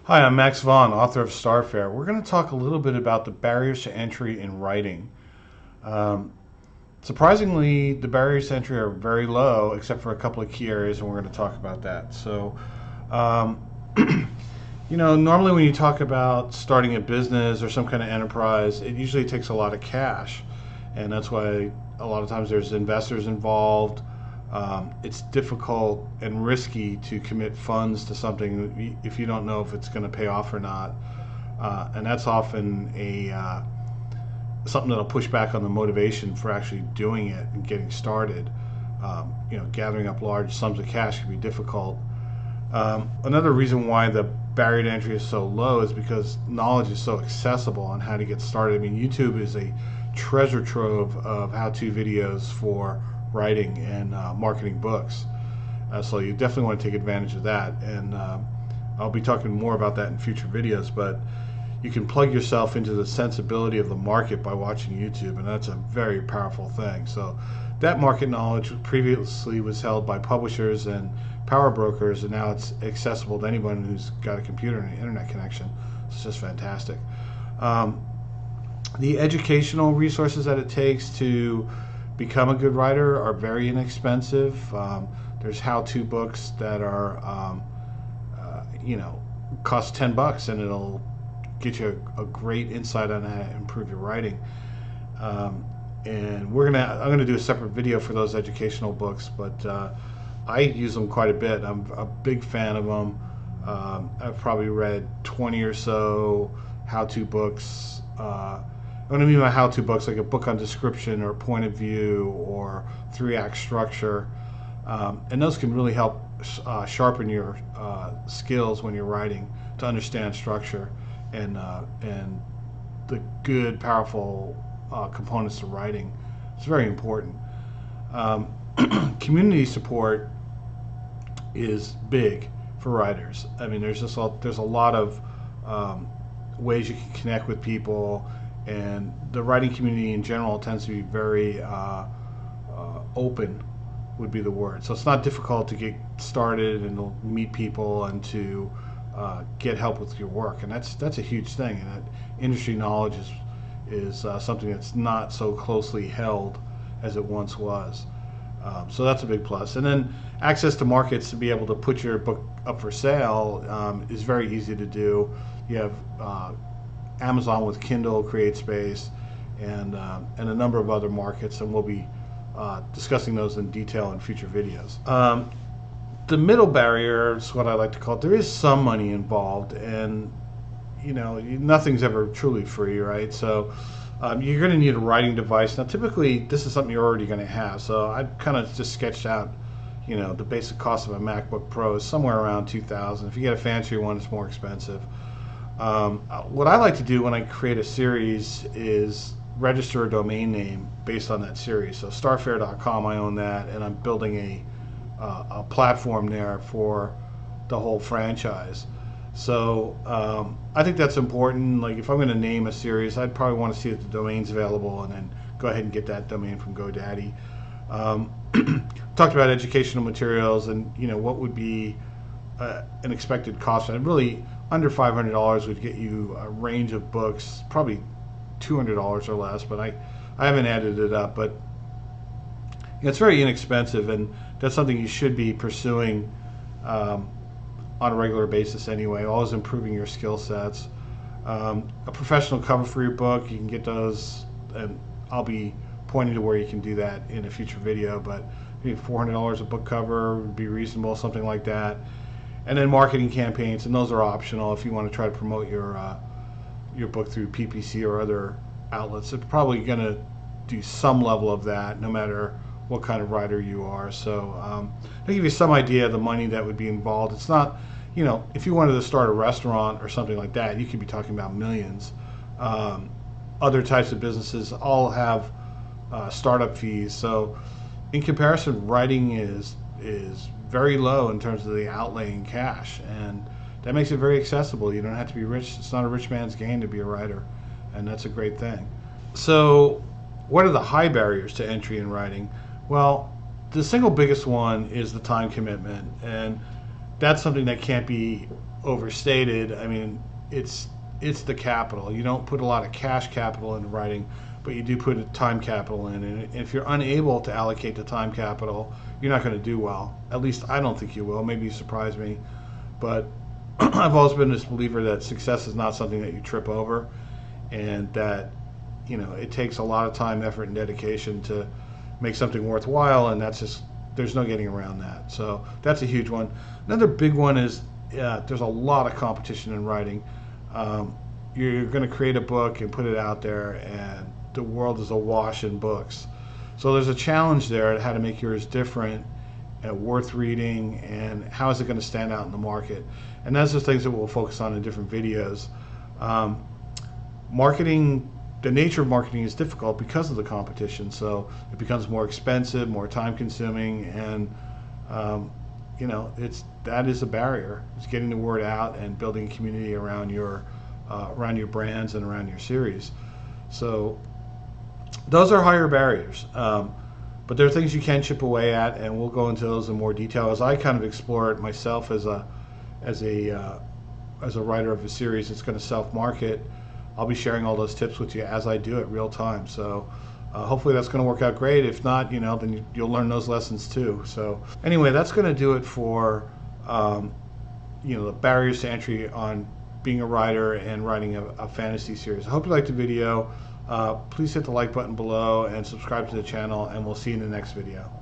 Hi, I'm Max Vaughn, author of Faer. We're going to talk a little bit about the barriers to entry in writing. Um, Surprisingly, the barriers to entry are very low, except for a couple of key areas, and we're going to talk about that. Um, normally when you talk about starting a business or some kind of enterprise, it usually takes a lot of cash, and that's why a lot of times there's investors involved. It's difficult and risky to commit funds to something if you don't know if it's going to pay off or not, and that's often a something that'll push back on the motivation for actually doing it and getting started. Gathering up large sums of cash can be difficult. Another reason why the barrier to entry is so low is because knowledge is so accessible on how to get started. I mean, YouTube is a treasure trove of how-to videos for writing and marketing books. So you definitely want to take advantage of that. And I'll be talking more about that in future videos, but you can plug yourself into the sensibility of the market by watching YouTube, and that's a very powerful thing. So that market knowledge previously was held by publishers and power brokers, and now it's accessible to anyone who's got a computer and an internet connection. It's just fantastic. The educational resources that it takes to become a good writer are very inexpensive. There's how-to books that are, cost $10, and it'll get you a great insight on how to improve your writing. And I'm gonna do a separate video for those educational books, but I use them quite a bit. I'm a big fan of them. I've probably read 20 or so how-to books. What I mean by how-to books, like a book on description or point of view or 3-act structure, and those can really help sharpen your skills when you're writing to understand structure and the good, powerful components to writing. It's very important. Community support is big for writers. I mean, there's a lot of ways you can connect with people, and the writing community in general tends to be very open, would be the word. So it's not difficult to get started and to meet people and to get help with your work, and that's a huge thing. And that industry knowledge is something that's not so closely held as it once was. So that's a big plus. And then access to markets to be able to put your book up for sale is very easy to do. You have Amazon with Kindle, CreateSpace, and a number of other markets, and we'll be discussing those in detail in future videos. The middle barrier is what I like to call it. There is some money involved, and nothing's ever truly free, right? So you're going to need a writing device. Now, typically, this is something you're already going to have. So I kind of just sketched out, the basic cost of a MacBook Pro is somewhere around $2,000. If you get a fancier one, it's more expensive. What I like to do when I create a series is register a domain name based on that series. So starfaer.com, I own that, and I'm building a platform there for the whole franchise. So I think that's important. Like, if I'm going to name a series, I'd probably want to see if the domain's available and then go ahead and get that domain from GoDaddy. Talked about educational materials and what would be an expected cost. And really, under $500 would get you a range of books, probably $200 or less, but I haven't added it up. But it's very inexpensive, and that's something you should be pursuing on a regular basis anyway, always improving your skill sets. A professional cover for your book, you can get those, and I'll be pointing to where you can do that in a future video, but maybe $400 a book cover would be reasonable, something like that. And then marketing campaigns, and those are optional if you want to try to promote your book through PPC or other outlets. It's probably going to do some level of that, no matter what kind of writer you are. So to give you some idea of the money that would be involved, it's not, if you wanted to start a restaurant or something like that, you could be talking about millions. Other types of businesses all have startup fees. So in comparison, writing is very low in terms of the outlay in cash, and that makes it very accessible. You don't have to be rich. It's not a rich man's game to be a writer, and that's a great thing. So what are the high barriers to entry in writing? Well, the single biggest one is the time commitment, and that's something that can't be overstated. I mean, it's the capital. You don't put a lot of cash capital into writing, but you do put a time capital in. And if you're unable to allocate the time capital, you're not going to do well. At least I don't think you will. Maybe you surprise me, but I've always been this believer that success is not something that you trip over, and that it takes a lot of time, effort, and dedication to make something worthwhile, and that's just there's no getting around that. So that's a huge one. Another big one is there's a lot of competition in writing. You're going to create a book and put it out there, and the world is awash in books. So there's a challenge there at how to make yours different and worth reading, and how is it going to stand out in the market. And those are things that we'll focus on in different videos. Marketing, the nature of marketing is difficult because of the competition. So it becomes more expensive, more time consuming, and that is a barrier. It's getting the word out and building a community around your brands and around your series. So those are higher barriers, but there are things you can chip away at, and we'll go into those in more detail as I kind of explore it myself as a writer of a series that's going to self-market. I'll be sharing all those tips with you as I do it real time. So hopefully that's going to work out great. If not, then you'll learn those lessons too. So anyway, that's going to do it for the barriers to entry on being a writer and writing a fantasy series. I hope you liked the video. Please hit the like button below and subscribe to the channel, and we'll see you in the next video.